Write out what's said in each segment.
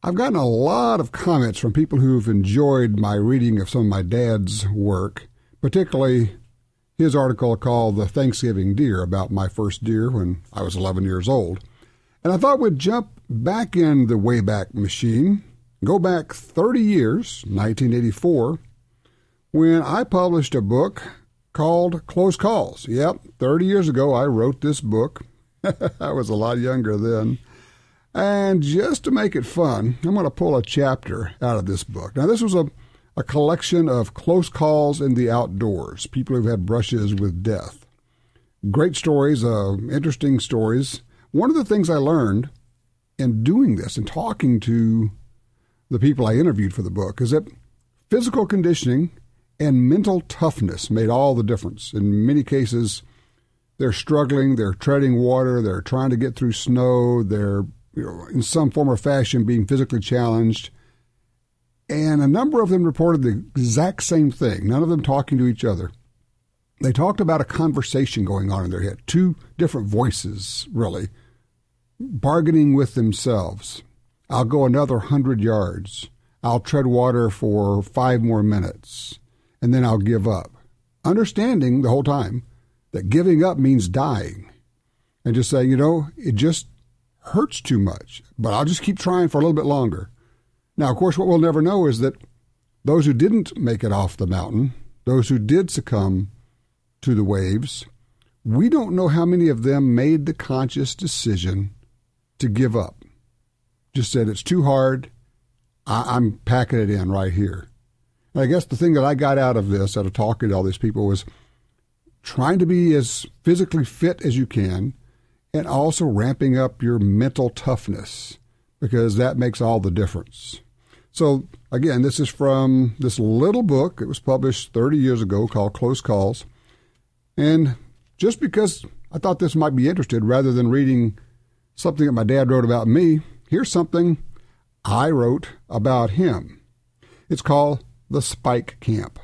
I've gotten a lot of comments from people who've enjoyed my reading of some of my dad's work, particularly his article called The Thanksgiving Deer, about my first deer when I was 11 years old. And I thought we'd jump back in the Wayback Machine, go back 30 years, 1984, when I published a book called Close Calls. Yep, 30 years ago I wrote this book. I was a lot younger then. And just to make it fun, I'm going to pull a chapter out of this book. Now, this was a collection of close calls in the outdoors, people who've had brushes with death. Great stories, interesting stories. One of the things I learned in doing this and talking to the people I interviewed for the book is that physical conditioning and mental toughness made all the difference. In many cases, they're struggling, they're treading water, they're trying to get through snow, they're in some form or fashion being physically challenged. And a number of them reported the exact same thing, none of them talking to each other. They talked about a conversation going on in their head, two different voices, really, bargaining with themselves. I'll go another 100 yards. I'll tread water for 5 more minutes, and then I'll give up. Understanding the whole time that giving up means dying. And just saying, it just hurts too much, but I'll just keep trying for a little bit longer. Now, of course, what we'll never know is that those who didn't make it off the mountain, those who did succumb to the waves, we don't know how many of them made the conscious decision to give up. Just said, it's too hard. I'm packing it in right here. And I guess the thing that I got out of this, out of talking to all these people, was trying to be as physically fit as you can and also ramping up your mental toughness, because that makes all the difference. So, again, this is from this little book. It was published 30 years ago called Close Calls. And just because I thought this might be interesting, rather than reading something that my dad wrote about me, here's something I wrote about him. It's called The Spike Camp.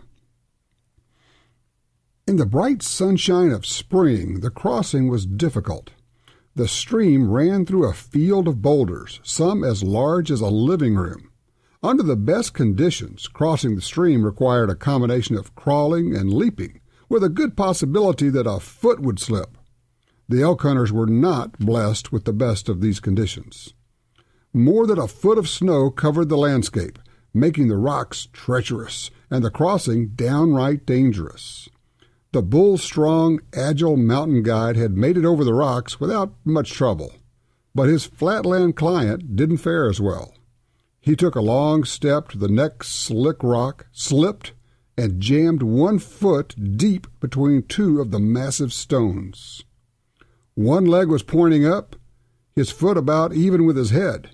In the bright sunshine of spring, the crossing was difficult. The stream ran through a field of boulders, some as large as a living room. Under the best conditions, crossing the stream required a combination of crawling and leaping, with a good possibility that a foot would slip. The elk hunters were not blessed with the best of these conditions. More than a foot of snow covered the landscape, making the rocks treacherous and the crossing downright dangerous. The bull-strong, agile mountain guide had made it over the rocks without much trouble, but his flatland client didn't fare as well. He took a long step to the next slick rock, slipped, and jammed 1 foot deep between 2 of the massive stones. One leg was pointing up, his foot about even with his head.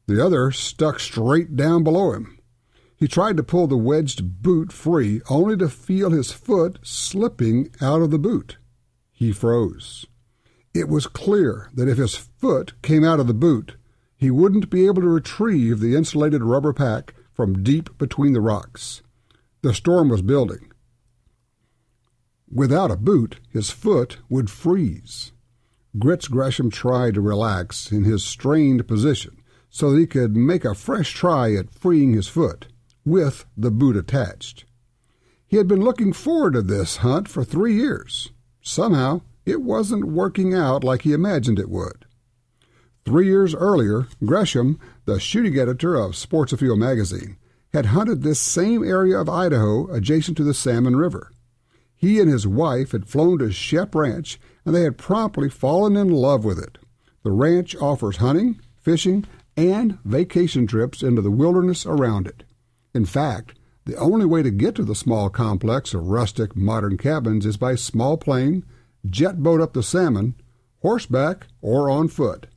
The other stuck straight down below him. He tried to pull the wedged boot free, only to feel his foot slipping out of the boot. He froze. It was clear that if his foot came out of the boot, he wouldn't be able to retrieve the insulated rubber pack from deep between the rocks. The storm was building. Without a boot, his foot would freeze. Gresham tried to relax in his strained position so that he could make a fresh try at freeing his foot, with the boot attached. He had been looking forward to this hunt for 3 years. Somehow, it wasn't working out like he imagined it would. 3 years earlier, Gresham, the shooting editor of Sports Afield magazine, had hunted this same area of Idaho adjacent to the Salmon River. He and his wife had flown to Shep Ranch, and they had promptly fallen in love with it. The ranch offers hunting, fishing, and vacation trips into the wilderness around it. In fact, the only way to get to the small complex of rustic modern cabins is by small plane, jet boat up the Salmon, horseback, or on foot.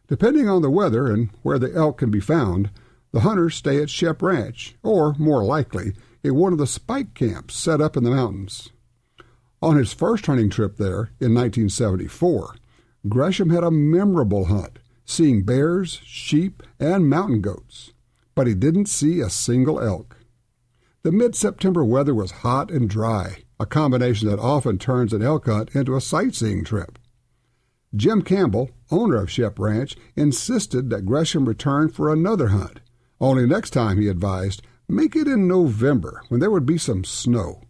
Depending on the weather and where the elk can be found, the hunters stay at Shep Ranch, or, more likely, in one of the spike camps set up in the mountains. On his first hunting trip there, in 1974, Gresham had a memorable hunt, seeing bears, sheep, and mountain goats. But he didn't see a single elk. The mid-September weather was hot and dry, a combination that often turns an elk hunt into a sightseeing trip. Jim Campbell, owner of Shep Ranch, insisted that Gresham return for another hunt. Only next time, he advised, make it in November, when there would be some snow.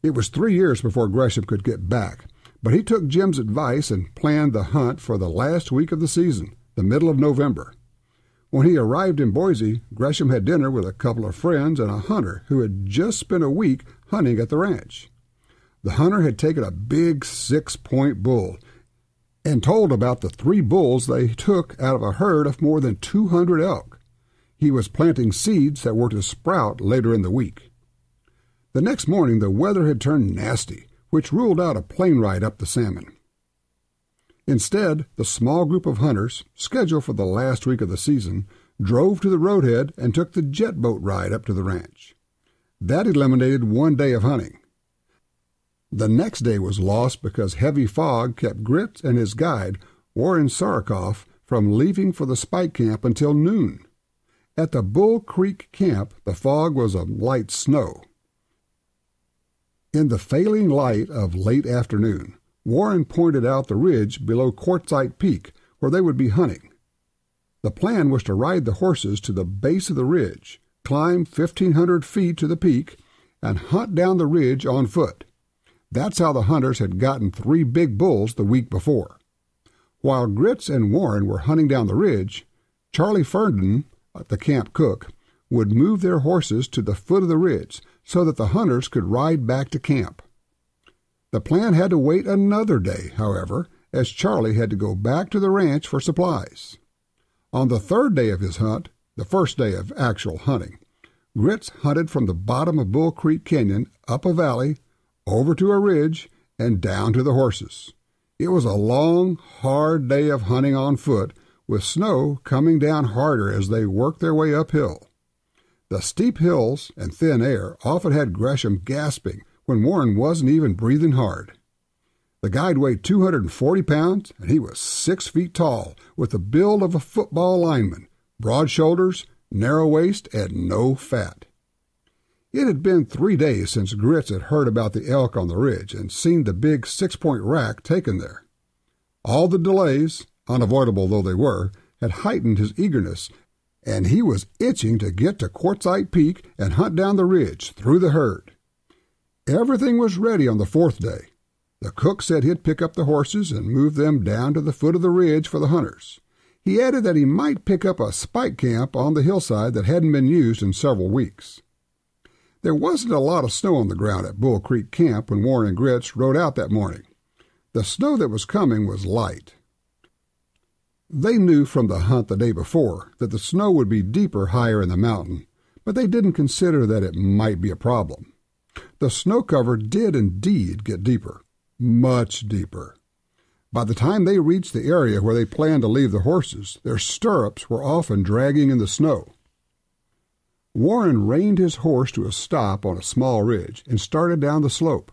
It was 3 years before Gresham could get back, but he took Jim's advice and planned the hunt for the last week of the season, the middle of November. When he arrived in Boise, Gresham had dinner with a couple of friends and a hunter who had just spent a week hunting at the ranch. The hunter had taken a big 6-point bull and told about the 3 bulls they took out of a herd of more than 200 elk. He was planting seeds that were to sprout later in the week. The next morning the weather had turned nasty, which ruled out a plane ride up the salmon. Instead, the small group of hunters, scheduled for the last week of the season, drove to the roadhead and took the jet boat ride up to the ranch. That eliminated 1 day of hunting. The next day was lost because heavy fog kept Grits and his guide, Warren Sarikoff, from leaving for the spike camp until noon. At the Bull Creek camp, the fog was a light snow. In the failing light of late afternoon, Warren pointed out the ridge below Quartzite Peak where they would be hunting. The plan was to ride the horses to the base of the ridge, climb 1,500 feet to the peak, and hunt down the ridge on foot. That's how the hunters had gotten 3 big bulls the week before. While Grits and Warren were hunting down the ridge, Charlie Ferdinand, the camp cook, would move their horses to the foot of the ridge so that the hunters could ride back to camp. The plan had to wait another day, however, as Charlie had to go back to the ranch for supplies. On the 3rd day of his hunt, the first day of actual hunting, Grits hunted from the bottom of Bull Creek Canyon up a valley, over to a ridge, and down to the horses. It was a long, hard day of hunting on foot, with snow coming down harder as they worked their way uphill. The steep hills and thin air often had Gresham gasping when Warren wasn't even breathing hard. The guide weighed 240 pounds, and he was 6 feet tall, with the build of a football lineman, broad shoulders, narrow waist, and no fat. It had been 3 days since Grits had heard about the elk on the ridge and seen the big 6-point rack taken there. All the delays, unavoidable though they were, had heightened his eagerness, and he was itching to get to Quartzite Peak and hunt down the ridge through the herd. Everything was ready on the 4th day. The cook said he'd pick up the horses and move them down to the foot of the ridge for the hunters. He added that he might pick up a spike camp on the hillside that hadn't been used in several weeks. There wasn't a lot of snow on the ground at Bull Creek Camp when Warren and Grits rode out that morning. The snow that was coming was light. They knew from the hunt the day before that the snow would be deeper higher in the mountain, but they didn't consider that it might be a problem. The snow cover did indeed get deeper, much deeper. By the time they reached the area where they planned to leave the horses, their stirrups were often dragging in the snow. Warren reined his horse to a stop on a small ridge and started down the slope.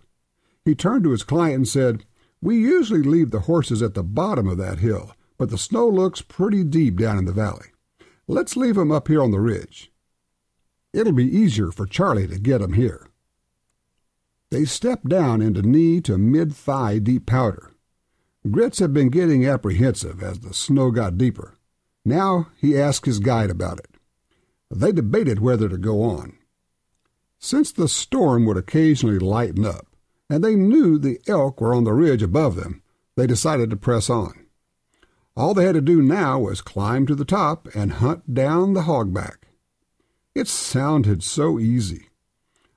He turned to his client and said, "We usually leave the horses at the bottom of that hill, but the snow looks pretty deep down in the valley. Let's leave them up here on the ridge. It'll be easier for Charlie to get them here." They stepped down into knee to mid-thigh deep powder. Grits had been getting apprehensive as the snow got deeper. Now he asked his guide about it. They debated whether to go on. Since the storm would occasionally lighten up, and they knew the elk were on the ridge above them, they decided to press on. All they had to do now was climb to the top and hunt down the hogback. It sounded so easy.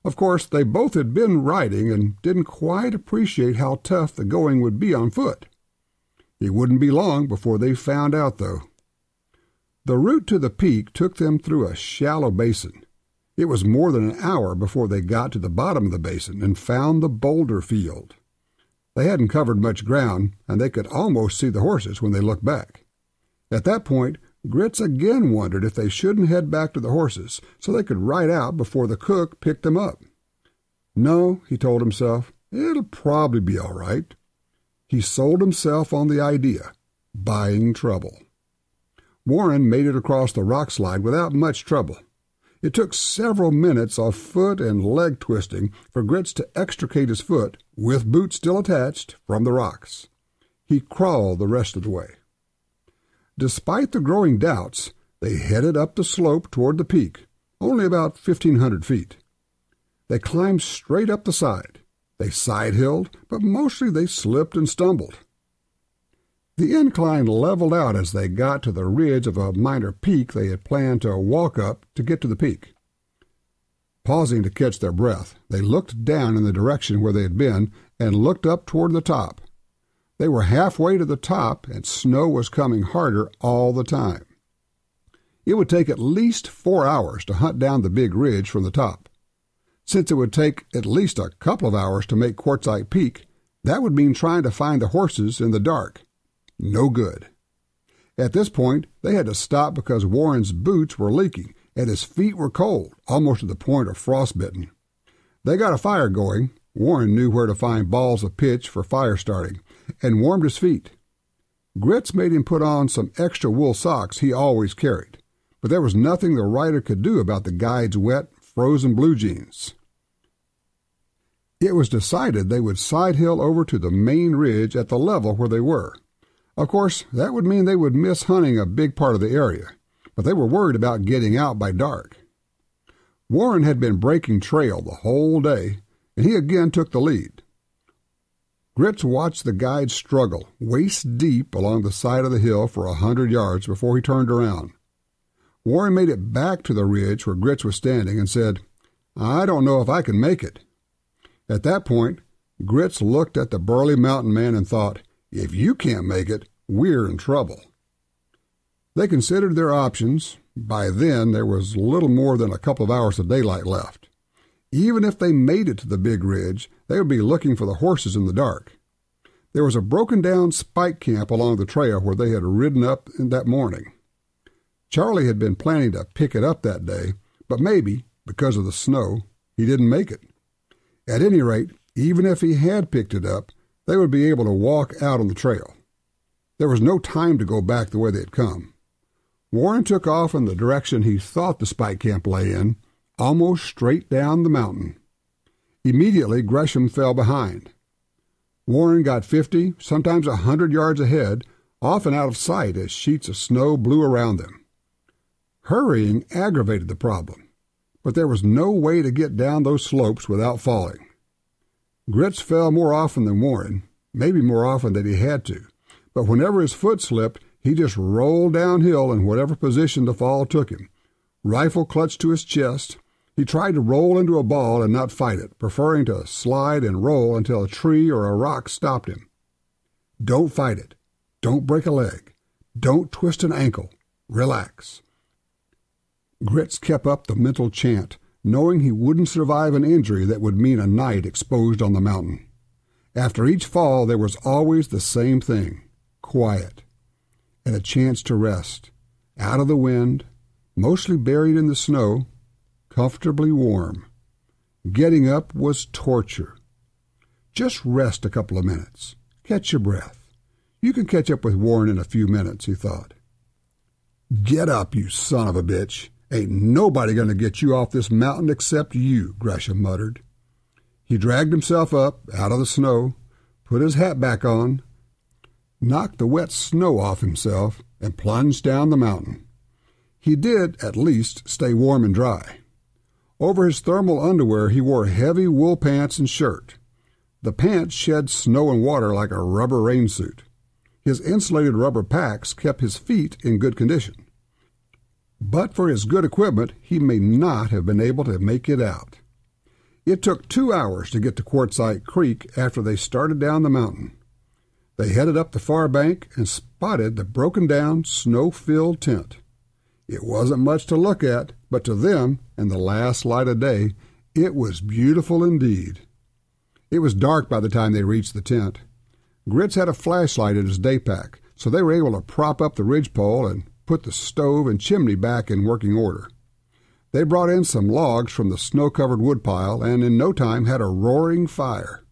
Of course, they both had been riding and didn't quite appreciate how tough the going would be on foot. It wouldn't be long before they found out, though. The route to the peak took them through a shallow basin. It was more than an hour before they got to the bottom of the basin and found the boulder field. They hadn't covered much ground, and they could almost see the horses when they looked back. At that point, Grits again wondered if they shouldn't head back to the horses so they could ride out before the cook picked them up. No, he told himself, it'll probably be all right. He sold himself on the idea, buying trouble. Warren made it across the rock slide without much trouble. It took several minutes of foot and leg twisting for Grits to extricate his foot, with boots still attached, from the rocks. he crawled the rest of the way. Despite the growing doubts, they headed up the slope toward the peak, only about 1,500 feet. They climbed straight up the side. They side-hilled, but mostly they slipped and stumbled. The incline leveled out as they got to the ridge of a minor peak they had planned to walk up to get to the peak. Pausing to catch their breath, they looked down in the direction where they had been and looked up toward the top. They were halfway to the top, and snow was coming harder all the time. It would take at least 4 hours to hunt down the big ridge from the top. Since it would take at least a couple of hours to make Quartzite Peak, that would mean trying to find the horses in the dark. No good. At this point, they had to stop because Warren's boots were leaking and his feet were cold, almost to the point of frostbitten. They got a fire going. Warren knew where to find balls of pitch for fire starting and warmed his feet. Grits made him put on some extra wool socks he always carried, but there was nothing the rider could do about the guide's wet, frozen blue jeans. It was decided they would side-hill over to the main ridge at the level where they were. Of course, that would mean they would miss hunting a big part of the area, but they were worried about getting out by dark. Warren had been breaking trail the whole day, and he again took the lead. Grits watched the guide struggle, waist-deep along the side of the hill for 100 yards before he turned around. Warren made it back to the ridge where Grits was standing and said, "I don't know if I can make it." At that point, Grits looked at the burly mountain man and thought, "If you can't make it, we're in trouble." They considered their options. By then, there was little more than a couple of hours of daylight left. Even if they made it to the big ridge, they would be looking for the horses in the dark. There was a broken-down spike camp along the trail where they had ridden up that morning. Charlie had been planning to pick it up that day, but maybe, because of the snow, he didn't make it. At any rate, even if he had picked it up, they would be able to walk out on the trail. There was no time to go back the way they had come. Warren took off in the direction he thought the spike camp lay in, almost straight down the mountain. Immediately, Gresham fell behind. Warren got 50, sometimes 100 yards ahead, often out of sight as sheets of snow blew around them. Hurrying aggravated the problem, but there was no way to get down those slopes without falling. Grits fell more often than Warren, maybe more often than he had to, but whenever his foot slipped, he just rolled downhill in whatever position the fall took him. Rifle clutched to his chest, he tried to roll into a ball and not fight it, preferring to slide and roll until a tree or a rock stopped him. Don't fight it. Don't break a leg. Don't twist an ankle. Relax. Grits kept up the mental chant, knowing he wouldn't survive an injury that would mean a night exposed on the mountain. After each fall, there was always the same thing: quiet, and a chance to rest, out of the wind, mostly buried in the snow, comfortably warm. Getting up was torture. Just rest a couple of minutes. Catch your breath. You can catch up with Warren in a few minutes, he thought. "Get up, you son of a bitch. Ain't nobody going to get you off this mountain except you," Gresham muttered. He dragged himself up, out of the snow, put his hat back on, knocked the wet snow off himself, and plunged down the mountain. He did, at least, stay warm and dry. Over his thermal underwear, he wore heavy wool pants and shirt. The pants shed snow and water like a rubber rain suit. His insulated rubber packs kept his feet in good condition. But for his good equipment, he may not have been able to make it out. It took 2 hours to get to Quartzite Creek after they started down the mountain. They headed up the far bank and spotted the broken-down, snow-filled tent. It wasn't much to look at, but to them, in the last light of day, it was beautiful indeed. It was dark by the time they reached the tent. Grits had a flashlight in his day pack, so they were able to prop up the ridgepole and put the stove and chimney back in working order. They brought in some logs from the snow-covered woodpile and in no time had a roaring fire.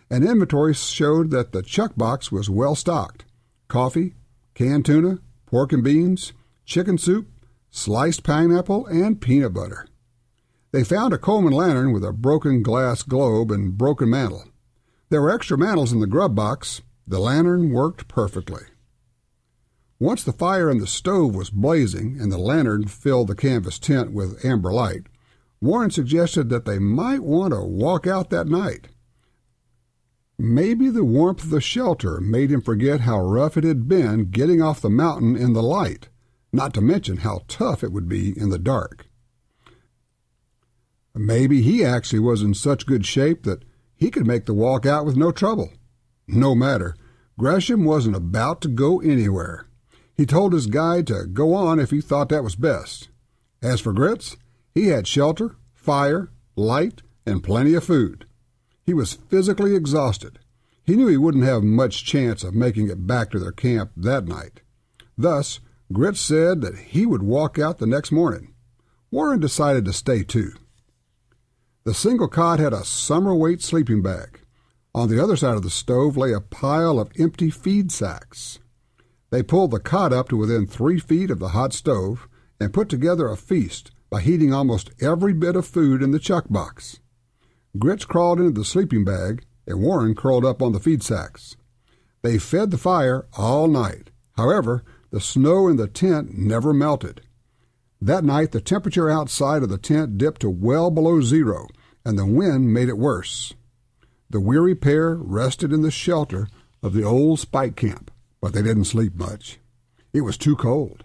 An inventory showed that the chuck box was well stocked: coffee, canned tuna, pork and beans, chicken soup, sliced pineapple, and peanut butter. They found a Coleman lantern with a broken glass globe and broken mantle. There were extra mantles in the grub box, The lantern worked perfectly. Once the fire in the stove was blazing and the lantern filled the canvas tent with amber light, Warren suggested that they might want to walk out that night. Maybe the warmth of the shelter made him forget how rough it had been getting off the mountain in the light, not to mention how tough it would be in the dark. Maybe he actually was in such good shape that he could make the walk out with no trouble. No matter, Gresham wasn't about to go anywhere. He told his guide to go on if he thought that was best. As for Grits, he had shelter, fire, light, and plenty of food. He was physically exhausted. He knew he wouldn't have much chance of making it back to their camp that night. Thus, Grits said that he would walk out the next morning. Warren decided to stay too. The single cot had a summer-weight sleeping bag. On the other side of the stove lay a pile of empty feed sacks. They pulled the cot up to within 3 feet of the hot stove and put together a feast by heating almost every bit of food in the chuck box. Grits crawled into the sleeping bag, and Warren curled up on the feed sacks. They fed the fire all night. However, the snow in the tent never melted. That night, the temperature outside of the tent dipped to well below zero, and the wind made it worse. The weary pair rested in the shelter of the old spike camp, but they didn't sleep much. It was too cold.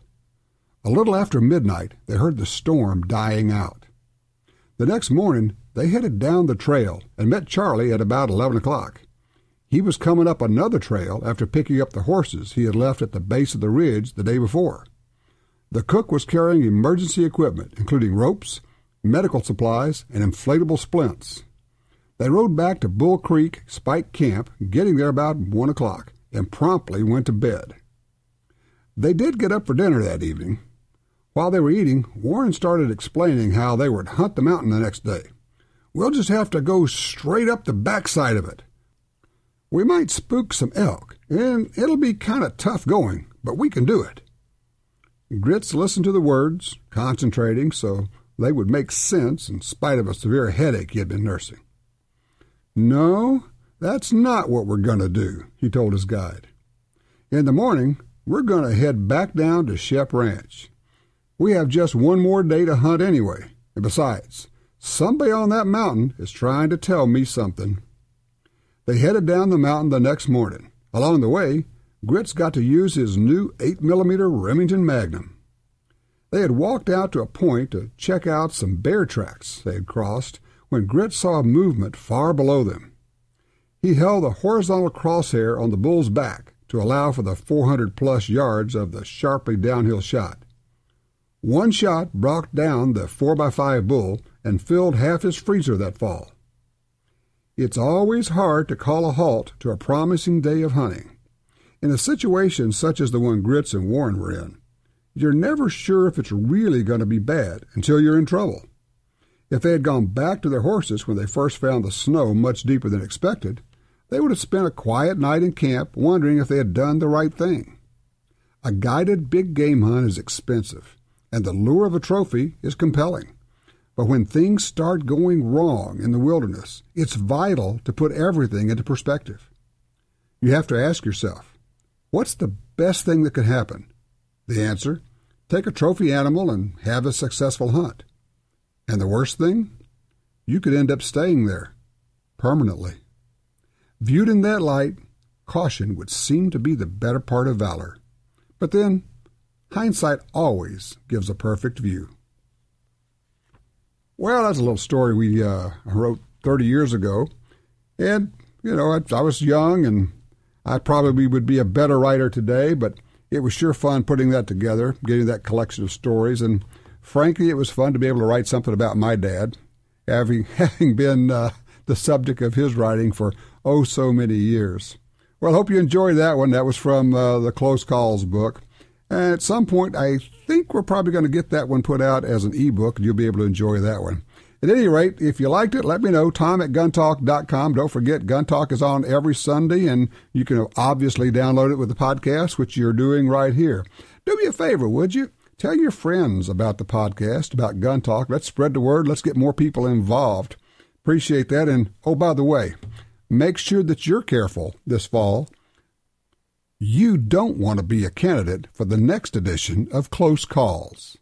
A little after midnight, they heard the storm dying out. The next morning, they headed down the trail and met Charlie at about 11 o'clock. He was coming up another trail after picking up the horses he had left at the base of the ridge the day before. The cook was carrying emergency equipment, including ropes, medical supplies, and inflatable splints. They rode back to Bull Creek Spike Camp, getting there about 1 o'clock, and promptly went to bed. They did get up for dinner that evening. While they were eating, Warren started explaining how they would hunt the mountain the next day. "We'll just have to go straight up the backside of it. We might spook some elk, and it'll be kind of tough going, but we can do it." Grits listened to the words, concentrating so they would make sense in spite of a severe headache he had been nursing. "No, that's not what we're going to do," he told his guide. "In the morning, we're going to head back down to Shep Ranch. We have just one more day to hunt anyway, and besides, somebody on that mountain is trying to tell me something." They headed down the mountain the next morning. Along the way, Grits got to use his new 8mm Remington Magnum. They had walked out to a point to check out some bear tracks they had crossed when Grits saw a movement far below them. He held the horizontal crosshair on the bull's back to allow for the 400-plus yards of the sharply downhill shot. One shot brought down the 4x5 bull and filled half his freezer that fall. It's always hard to call a halt to a promising day of hunting. In a situation such as the one Grits and Warren were in, you're never sure if it's really going to be bad until you're in trouble. If they had gone back to their horses when they first found the snow much deeper than expected, they would have spent a quiet night in camp wondering if they had done the right thing. A guided big game hunt is expensive, and the lure of a trophy is compelling. But when things start going wrong in the wilderness, it's vital to put everything into perspective. You have to ask yourself, what's the best thing that could happen? The answer, take a trophy animal and have a successful hunt. And the worst thing? You could end up staying there permanently. Viewed in that light, caution would seem to be the better part of valor. But then, hindsight always gives a perfect view. Well, that's a little story we wrote 30 years ago. And, I was young, and I probably would be a better writer today, but it was sure fun putting that together, getting that collection of stories. And frankly, it was fun to be able to write something about my dad, having been the subject of his writing for so many years. Well, I hope you enjoyed that one. That was from the Close Calls book. And at some point, I think we're probably going to get that one put out as an ebook, and you'll be able to enjoy that one. At any rate, if you liked it, let me know. Tom@guntalk.com. Don't forget, Gun Talk is on every Sunday, and you can obviously download it with the podcast, which you're doing right here. Do me a favor, would you? Tell your friends about the podcast, about Gun Talk. Let's spread the word. Let's get more people involved. Appreciate that. And, by the way, make sure that you're careful this fall. You don't want to be a candidate for the next edition of Close Calls.